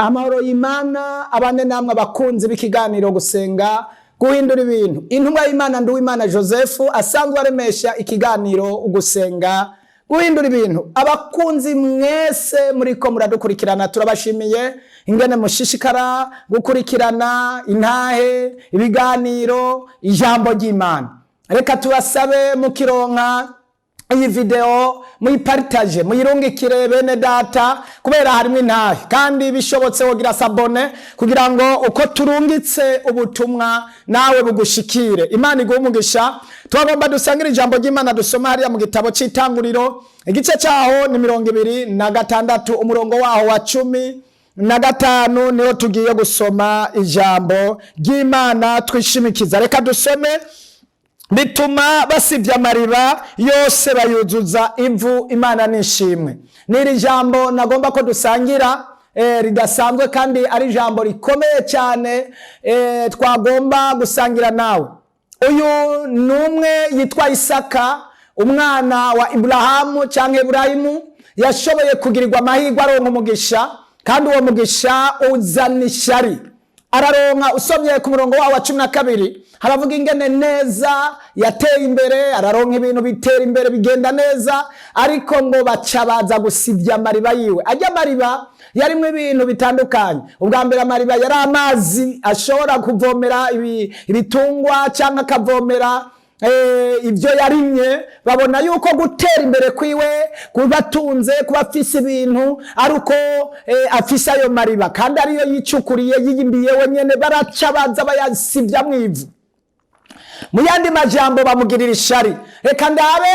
Amahoro y'Imana abane namwe abakunzi b'ikiganiro gusenga guhindura ibintu. Intumwa y'Imana Nduwimana Joseph asanzwe aremesha ikiganiro gusenga guhindura ibintu. Abakunzi mwese muriko muradukurikirana turabashimiye ingene mushishikara gukurikirana intahe ibiganiro ijambo ry'Imana. Reka tubasabe mukironka iyi video muyipartage muyirungikire bene data kubera harimo intahe kandi bishobotse wogira sabone kugira ngo uko turungitse ubutumwa nawe bugushikire. Imana igumugisha. Twagomba dusangira ijambo ry'Imana dusoma hariya mu gitabo c'Itanguriro igice cyaho ni 26 umurongo waho wa 15 niho tugiye gusoma ijambo ry'Imana twishimikiza. Reka dusome. Bituma basivya amariba yose bayuzuza ivu. Imana nishimwe. Niri jambo nagomba ko dusangira ridasanzwe kandi ari jambo rikomeye cyane twagomba gusangira nawe. Uyu numwe yitwa Isaka umwana wa Ibrahamu cyangwa Ibrahimu yashoboye kugirirwa amahirwe aronka umugisha kandi uwo mugisha uzana ishari. Araronka usomye ku murongo wa 12 haravuga ingene neza yateye imbere, araronka ibintu bitera imbere bigenda neza, ariko ngo bacabaza gusivya amariba yiwe. Ajya amariba yarimwe ibintu bitandukanye. Ubwa mbere amariba yari amazi ashobora kuvomera ibitungwa cyangwa akavomera ibyo yarimye. Babona yuko gutera imbere kwiwe kubatunze kuba afise ibintu aruko afise ayo mariba kandi ariyo yicukuriye yiyimbiye wenyene. Baracabaza bayasivya mwivu. Mu yandi majambo bamugirira ishari. Reka ndabe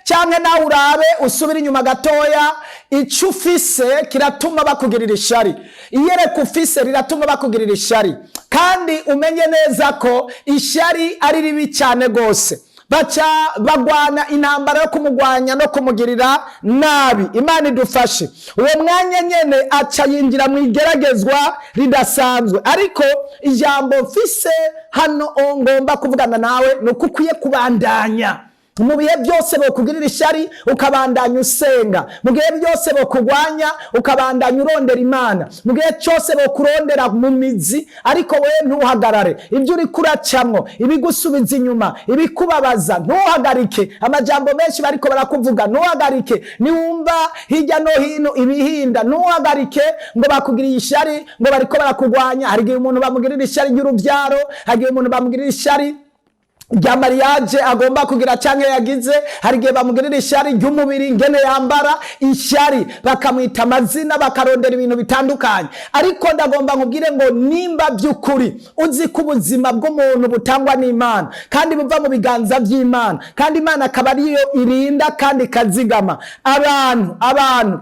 cyangwa nawe urabe usubira inyuma gatoya. Ico ufise kiratuma bakugirira ishari. Iyereka ufise riratuma bakugirira ishari. Kandi umenye neza ko ishari ari ribi cyane gose. Baca bagwana intambara yo kumugwanya no kumugirira nabi. Imana idufashe. Uwo mwanya nyene aca yinjira mu igeragezwa ridasanzwe. Ariko ijambo mfise hano ngomba kuvugana nawe nuko ukwiye kubandanya. Mu bihe byose bokugirira ishari ukabandanya usenga. Mu gihe byose bokugwanya ukabandanya urondera Imana. Mu gihe cyose bokurondera mu mizi ariko we ntuhagarare. Ibyo uri kuracamwo ibigusubiza inyuma ibikubabaza ntuhagarike. Amajambo menshi bariko barakuvuga ntuhagarike. Niwumva hirya no hino ibihinda ntuhagarike ngo bakugiriye ishari ngo bariko barakugwanya. Hari gihe umuntu bamugirira ishari y'uruvyaro, hari gihe umuntu bamugirira ishari rya mariage agomba kugira canke yagize, hari gihe bamugirira ishari ry'umubiri ngene yambara, ishari bakamwita amazina bakarondera ibintu bitandukanye. Ariko ndagomba nkubwire ngo nimba by'ukuri uzi ko ubuzima bw'umuntu butangwa n'Imana kandi buva mu biganza by'Imana kandi Imana akaba ariyo irinda kandi kazigama, abantu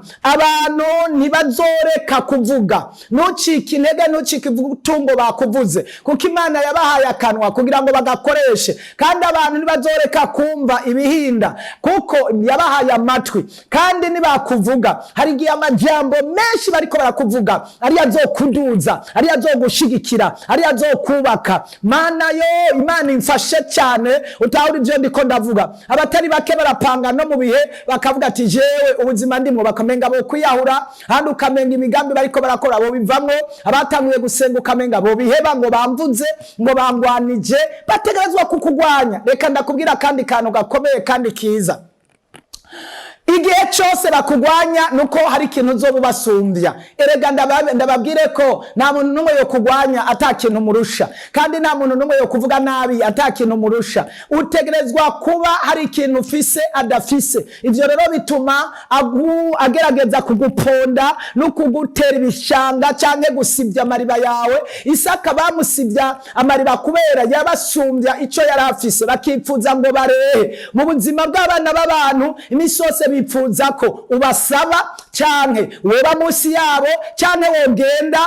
ntibazoreka kuvuga. Ntucike intege, ntucike ivutungo bakuvuze kuko Imana yabahaye akanwa kugira ngo bagakoreshe. Kandi abantu ntibazoreka kumva ibihinda kuko yabahaye amatwi. Kandi nibakuvuga hari gihe amajambo menshi bariko barakuvuga ari azokuduza, ari azogushigikira, ari azokubaka. Mana yo Imana imfashe cyane utahuri byo ndiko ndavuga. Abatari bake barapanga no mu bihe bakavuga ati jewe ubuzima ndimwo, bakamenga bo kwiyahura handi ukamenga imigambi bariko barakora bo bivamwo. Abatanguye gusenga ukamenga bo biheba ngo bamvuze ngo bangwanije bategerezwa kukugwanya. Reka ndakubwira kandi kantu gakomeye kandi kiza. Igihe cyose bakugwanya nuko hari ikintu uzobubasumbya. Erega ndababwire ko nta muntu numwe yo kugwanya atakintu murusha kandi nta muntu numwe yo kuvuga nabi atakintu murusha. Utegerezwa kuba hari ikintu ufise adafise. Ivyo rero bituma agerageza kuguponda no kugutera ibishanga canke gusivya amariba yawe. Isaka bamusivya amariba kubera yabasumbya ico yarafise, bakipfuza ngo barehe. Mu buzima bw'abana b'abantu imisose bipfuza ko ubasaba canke woba munsi yabo canke wogenda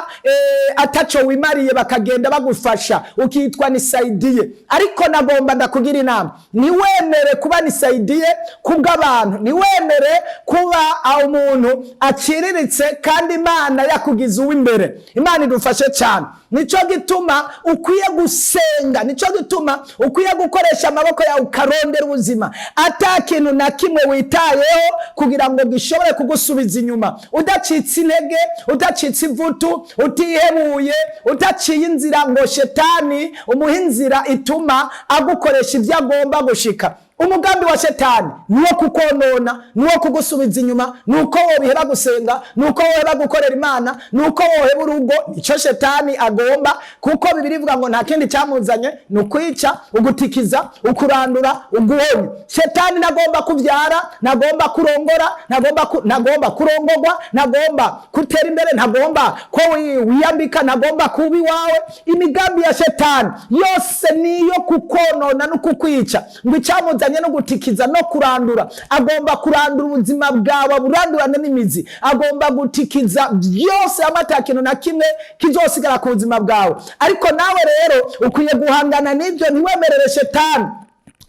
ataco wimariye bakagenda bagufasha ukitwa ni saidiye. Ariko nagomba ndakugira inama, niwemere kuba ni saidiye kubw'abantu, niwemere kuba umuntu aciriritse kandi Imana yakugize uw'imbere. Imana idufashe cyane. Nico gituma ukwiye gusenga, nico gituma ukwiye gukoresha amaboko yawe ukarondera ubuzima. Atakintu na kimwe witayeho kugira ngo gishobore kugusubiza kugusubiza inyuma, udacitse intege, udacitse ivutu, utihebuye, udaciye inzira ngo shetani umuha inzira ituma agukoresha ibyo agomba gushika. Umugambi wa shetani niwo kukonona, niwo kugusubiza inyuma, nuko wobiheba gusenga, nuko woheba gukorera Imana, nuko woheba urugo. Nico shetani agomba, kuko Bibiliya ivuga ngo nta kindi cyamuzanye nukwica, ugutikiza, ukurandura, uguhonya. Shetani nagomba kuvyara, nagomba kurongora, nagomba kurongorwa, nagomba gutera imbere, nagomba ko wiyambika, nagomba kuba iwawe. Imigambi ya shetani yose niyo kukonona no kukwica, ngo icyamuzanye no gutikiza no kurandura. Agomba kurandura ubuzima bwawe, burandurane n'imizi. Agomba gutikiza byose, amatakintu na kimwe kizosigara ku buzima bwawe. Ariko nawe rero ukwiye guhangana n'ibyo, ntiwemerere shetani.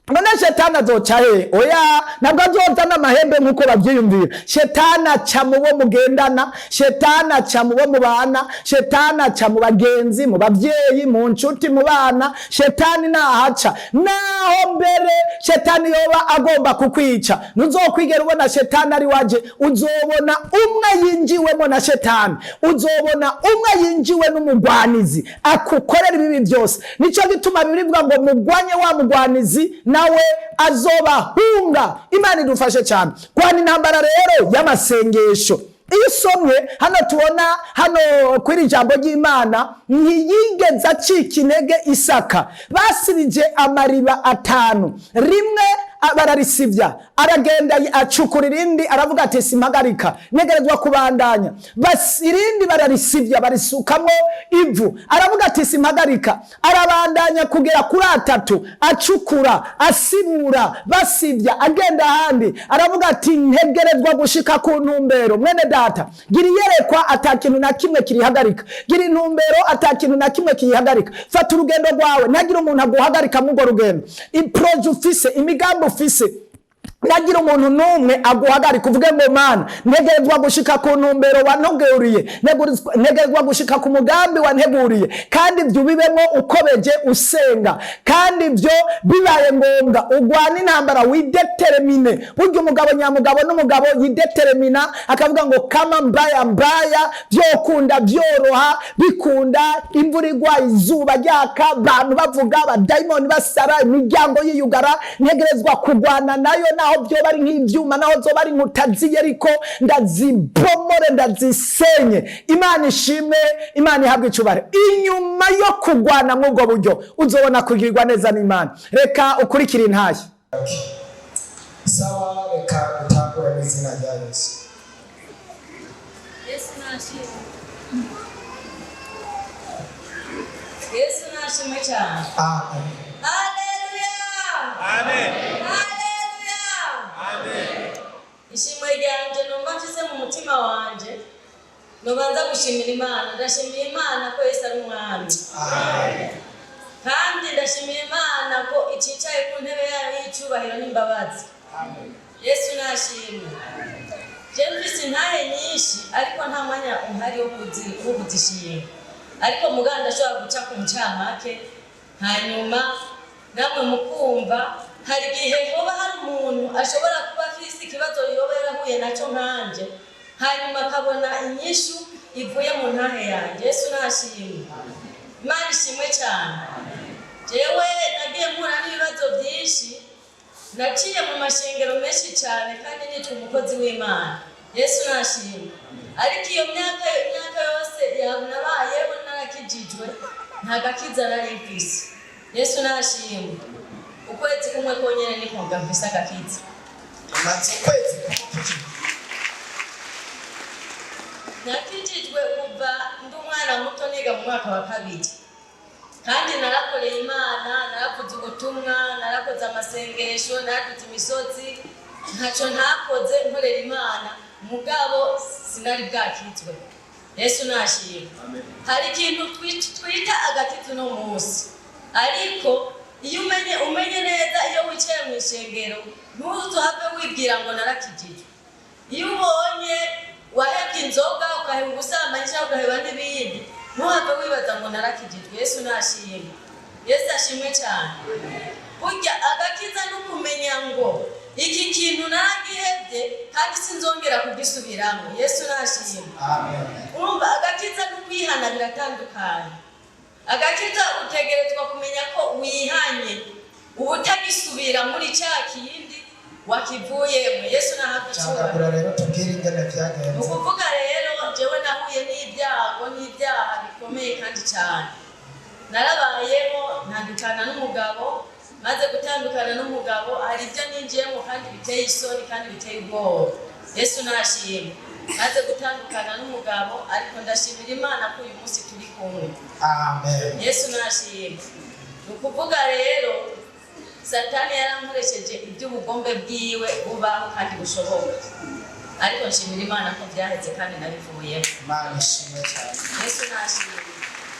None shetani azoca he? Oya, nabwo azoza n'amahembe nk'uko bavyiyumvira. Shetani aca mu bo mugendana, shetani aca mu bo mubana, shetani aca mu bagenzi, mu bavyeyi, mu nshuti, mu bana. Shetani nahaca, naho mbere shetani yoba agomba kukwica, ntuzokwigera ubona shetani ari waje. Uzobona umwe yinjiwemo na shetani, uzobona umwe yinjiwe n'umugwanizi akukorera ibibi byose. Nico gituma Bibiliya ivuga ngo mugwanye wa mugwanizi nawe azobahunga. Imana idufashe cyane. Kwana intambara rero y'amasengesho. Iyo usomye hano tubona hano kwiri jambo ry'Imana, ntiyigeze acika intege Isaka. Basirije amariba 5, rimwe bararisivya, aragenda acukura irindi, aravuga ati simpagarika, negerezwa kubandanya. Irindi bararisivya, barisukamo ivu, aravuga ati simpagarika, arabandanya kugera kuri 3, acukura, asibura, basivya, agenda ahandi, aravuga ati ntegerezwa gushika ku ntumbero. Mwene data, gira iyerekwa atakintu na kimwe kirihagarika, gira intumbero atakintu na kimwe kiyihagarika. Fata urugendo rwawe, ntagira umuntu aguhagarika mu go rugendo. Iproje ufise, imigambi ufise, nagira umuntu numwe aguhagarika uvuge ngo Mana ntegerezwa gushika ku ntumbero wanteguriye, ntegerezwa gushika ku mugambi wanteguriye. Kandi ibyo bibemo ukobeje usenga, kandi ibyo bibaye ngombwa ugwana intambara, widetermine. Burya umugabo nyamugabo n'umugabo yidetermina, akavuga ngo kama mbaya mbaya, byokunda byoroha, bikunda imvura igwa, izuba ryaka, abantu bavuga, abadayimoni basara, imiryango yiyugara. Ntegerezwa kugwana nayo, naho byo bari nk'ibyuma, naho zo bari nkutaziye, ariko ndazibomore, ndazisenye. Imana ishimwe, Imana ihabwe icubahiro. Inyuma yo kugwana mu bwo buryo uzobona kugirirwa neza n'Imana. Reka ukurikire intashyo. Sawa, reka utangure mu izina rya Yesu. Yesu nashimwe. Yesu nashimwe cyane. Amen. Haleluya. Amen. Haleluya. Amen. Ishimwe ryanje numva mfise mu mutima wanje, nobanza gushimira Imana. Ndashimira Imana ko Yesu ari umwami. Amen. Kandi ndashimira Imana ko icicaye ku ntebe yayo y'icubahiro n'imbabazi. Amen. Yesu nashimwe. Je mfise intahe nyinshi, ariko nta mwanya uhari wo kuzishinga. Ariko muganda ashobora guca ku ncamake, hanyuma namwe mukumva. Hari igihe hoba hari umuntu ashobora kuba afise ikibazo yoba yarahuye nacyo nkanje, hanyuma akabona inyishu ivuye mu ntahe yanjye. Yesu nashimwe. Imana ishimwe cyane. Jewe nagiye mpura n'ibibazo byinshi, naciye mu mashengero menshi cyane, kandi nitwa umukozi w'Imana. Yesu nashimwe. Ariko iyo myaka yose nabayeho narakijijwe, nta gakiza nari mfise. Yesu nashimwe. Ukwezi kumwe konyene niko ngafise agakiza. Maze ukwezi nakijijwe kuva ndi umwana muto, niga mu mwaka wa 2. Kandi narakoreye Imana, narakoze ubutumwa, narakoze amasengesho, narakoze imisozi, ntaco ntakoze nkorera Imana, mugabo sinari bwakizwe. Yesu nashimwe. Hari ikintu twita agakiza no munsi, ariko iyo umenye neza, iyo wicaye mu ishengero ntuzuhave wibwira ngo narakijijwe. Iyo ubonye wahebye inzoga, ukaheba ubusambanyi, cyangwa ugaheba n'ibindi, ntuhave wibaza ngo narakijijwe. Yesu nashimwe. Yesu ashimwe cyane. Burya agakiza no kumenya ngo iki kintu naragihebye, kandi sinzongera kugisubiramo. Yesu nashimye. Amen. Urumva agakiza no kwihana biratandukanye. Agakiza utegerezwa kumenya ko wihanye ubutagisubira muri cya kindi wakivuyemo. Yesu nahabicyura. Cyangwa rero tubwire ingene byagenze. Ukuvuga rero jewe nahuye n'ibyaha bikomeye kandi cyane. Narabayeho ntandukana n'umugabo, maze gutandukana n'umugabo hari ibyo ninjiyemo kandi biteye isoni kandi biteye ubwoba. Yesu nashimye. Maze gutandukana n'umugabo ariko ndashimira Imana ko uyu munsi turi kumwe. Amen. Yesu nashimye. Ukuvuga rero Satani yarankoresheje iby'ubugombe bwiwe bubaho kandi bushoboka. Ariko nshimira Imana ko byaheze kandi nabivuyemo. Imana ishimwe cyane. Yesu nashimye.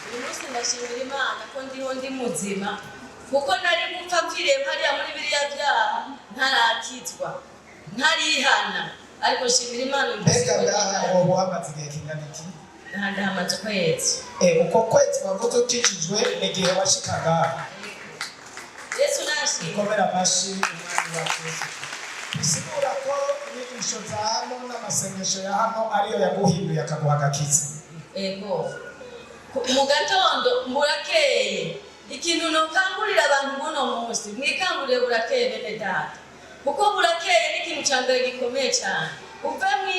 Uyu munsi ndashimira Imana ko ndiho ndi muzima, kuko nari gupfa mviriye hariya muri biriya byaha ntarakizwa, ntarihana. Ariko nshimira Imana uyu munsi. Mbega ngaha uwo wamaze igihe kingana iki? Hamaze ukwezi. Uko kwezi wavuze ukijijwe igihe washikaga. Yesu nashimye. Komera amashyi umwami wa Kristo. Bisigura ko inyigisho za hano n'amasengesho ya hano ariyo yaguhinduye akaguha agakiza. Ego. Mu gatondo murakeye. Ikintu nokangurira abantu buno munsi, mwikangurire burakeye bene data. Kuko burakeye ni ikintu cya mbere gikomeye cyane. Tuve mu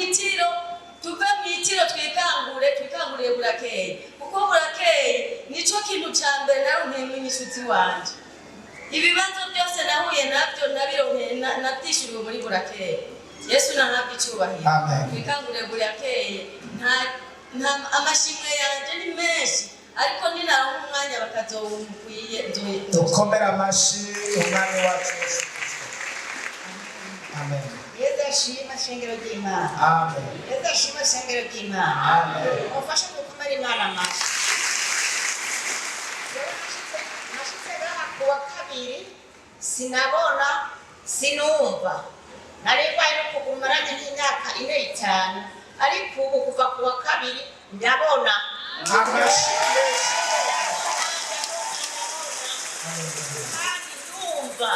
itiro twikangurire burakeye. Kuko burakeye nico kintu cya mbere narunkeyemo imishuti wanje. Ibibazo byose nahuye nabyo nabironkeye nabyishuriwe muri burakeye. Yesu nahabwe icyubahiro. Amen. Twikangurire burakeye. Nta amashimwe yanje ni menshi, ariko ninaronka umwanya bakazowumukwiye dukomera amashyi umwami wacu. Amen. Yesu ashima shengero ry'Imana. Amen. Yesu ashima shengero ry'Imana. Amen. Mufashe gukomera Imana amashyi. Nashitse ngaha kuwa kabiri sinabona sinumva. Narigwaye no kugumaranye nk'imyaka 4-5, ariko ubu kuva kuwa kabiri ndabona. Amashyi. Kandi ndumva.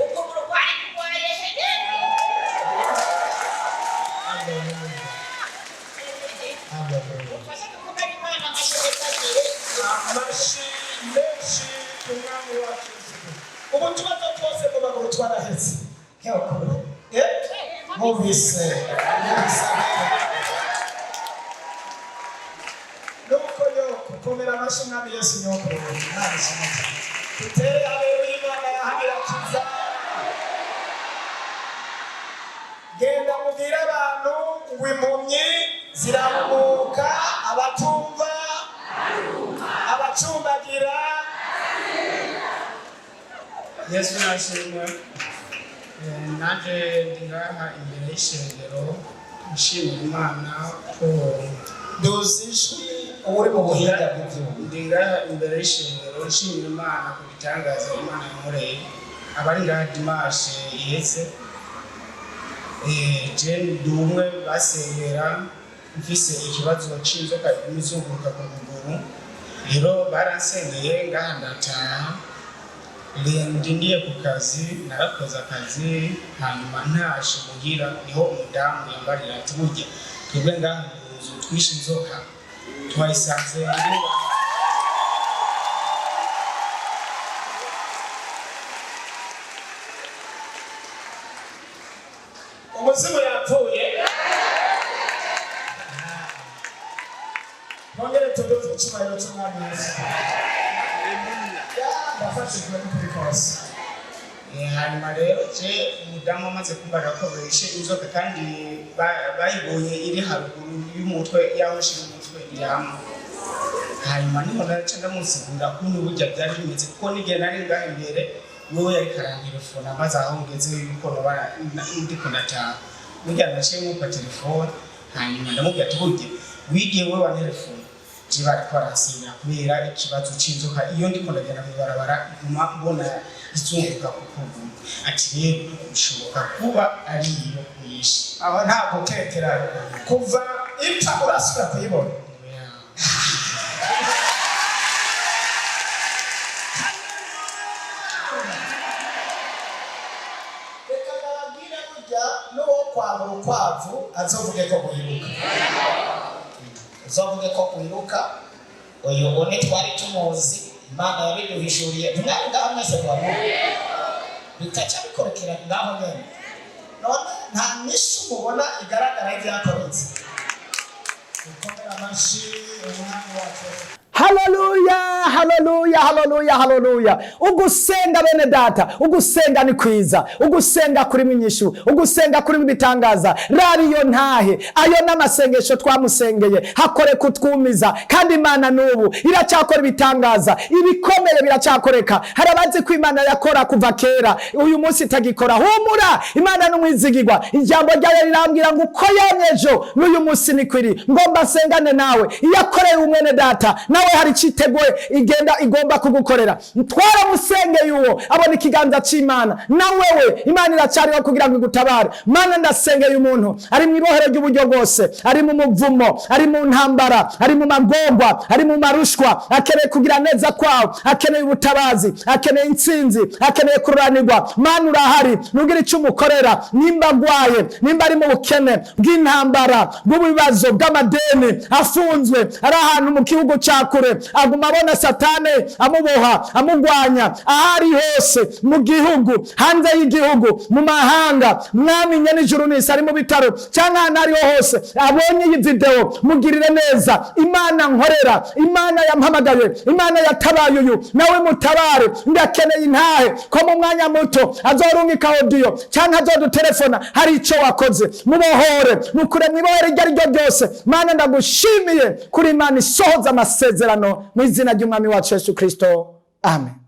Ubwo burwayi bwaye hehe. Mufashe gukomera Imana amashyi mutagire. Amashyi menshi ku mwami wacu. Ubu tubazo twose mu maguru twarahetse. Mubise. Nuko yoko komera amashyi mwami Yesu nyoko. Imana ishimwe cyane. Tutere haleluya Imana yahagirakiza. Genda mubwire abantu ngo impumyi ziramuka, abatumva abacumbagira. Yesu nashimwe. Naje ndingaha imbere y'ishengero nshimira Imana ko Duzishwi uri mu buhinga bw'ibyuma. ndingaha imbere y'ishengero nshimira Imana ku bitangaza Imana yankoreye. Abari ngaha dimashe iheze Jane dumwe basengera mfise ikibazo c'inzoka imizunguruka ku muguru. Rero baransengeye ngaha ndataha. Ndindiye ku kazi, narakoze akazi, hanyuma ntashe muhira niho umudamu yambarira ati burya twebwe ngaha mu nzu twishe inzoka twayisanze umuzimu yapfuye. Nongere tuduze icyubahiro cy'umwami Yesu. Ndafashijwe n'ukuri kose. hanyuma rero umudamu amaze kumbarira ko bishe inzoka kandi bayibonye iri haruguru y'umutwe yamushira umutwe yama. Hanyuma niho naca ndamusigura kuntu burya byari bimeze kuko n'igihe nari ngaho imbere wowe yari karantelefone amaze aho ngeze yuko ndiko ndataha. Burya naciye mupa telefone hanyuma ndamubwira ati burya wigiye wowe wa telefone jiba ariko arasinira kubera ikibazo c'inzoka iyo ndiko ndagenda mw'ibarabara iguma mbona izunguruka ku kuguru. Ati rero bishoboka kuba ari iyo kuyishe. Aba ntabwo ukekera kuva ipfa urasubira kuyibona. Reka ndababwire burya n'uwo kwa kuraba urukwavu azovuge ko guhiruka, uzovuge ko guhiruka. Uyu ubone twari tumuzi, Imana yabiduhishuriye, mwari ngaho mwese mwamuha bikaca bikorokera ngaho nyene. None nta nyishu mubona igaragara y'ivyakoretse. Ukomera amashi umwami wacu. Haleluya, haleluya, haleluya, haleluya. Ugusenga bene data, ugusenga ni kwiza, ugusenga kuri mwinyishu, ugusenga kuri bitangaza. Rariyo ntahe, ayo n'amasengesho twamusengeye, hakore kutwumiza, kandi Imana n'ubu iracyakora ibitangaza, ibikomeye biracyakoreka. Harabazi ko Imana yakora kuva kera, uyu munsi itagikora. Humura, Imana n'umwizigirwa. Ijambo ryayo rirambwira ngo uko yanyejo n'uyu munsi ni kwiri. Ngomba sengane nawe, iyakoreye umwene data nawe hari citeguye igomba kugukorera. Twaramusengeye uwo abona ikiganza c'Imana, na wewe Imana iracyariho kugira ngo igutabare. Mana ndasengeye umuntu ari mu ibohero ry'uburyo bwose, ari mu muvumo, ari mu ntambara, ari mu magorwa, ari mu marushwa, akeneye kugira neza kwawe, akeneye ubutabazi, akeneye intsinzi, akeneye kuranirwa. Mana urahari, nugira icyo umukorera. Nimba agwaye, nimba ari mu bukene bw'intambara, bw'ubibazo bw'amadeni, afunzwe ari ahantu mu gihugu cakure, aguma abona Satane amuboha, amugwanya ahari hose, mu gihugu, hanze y'igihugu, mu mahanga. Mwami nyene ijuru n'isi, ari mu bitaro cyangwa ahantu ariho hose, abonye iyi video mugirire neza. Imana nkorera, Imana yampamagaye, Imana yatabaye uyu, nawe mutabare. Ndakeneye intahe ko mu mwanya muto azorungika audio cyangwa azodutelefona, hari icyo wakoze. Mubohore, mukure mwibohere iryo ari ryo ryose. Mana ndagushimiye kuri Imana isohoza amasezerano mu izina ry'umwami wacu Yesu Kristo. Amen.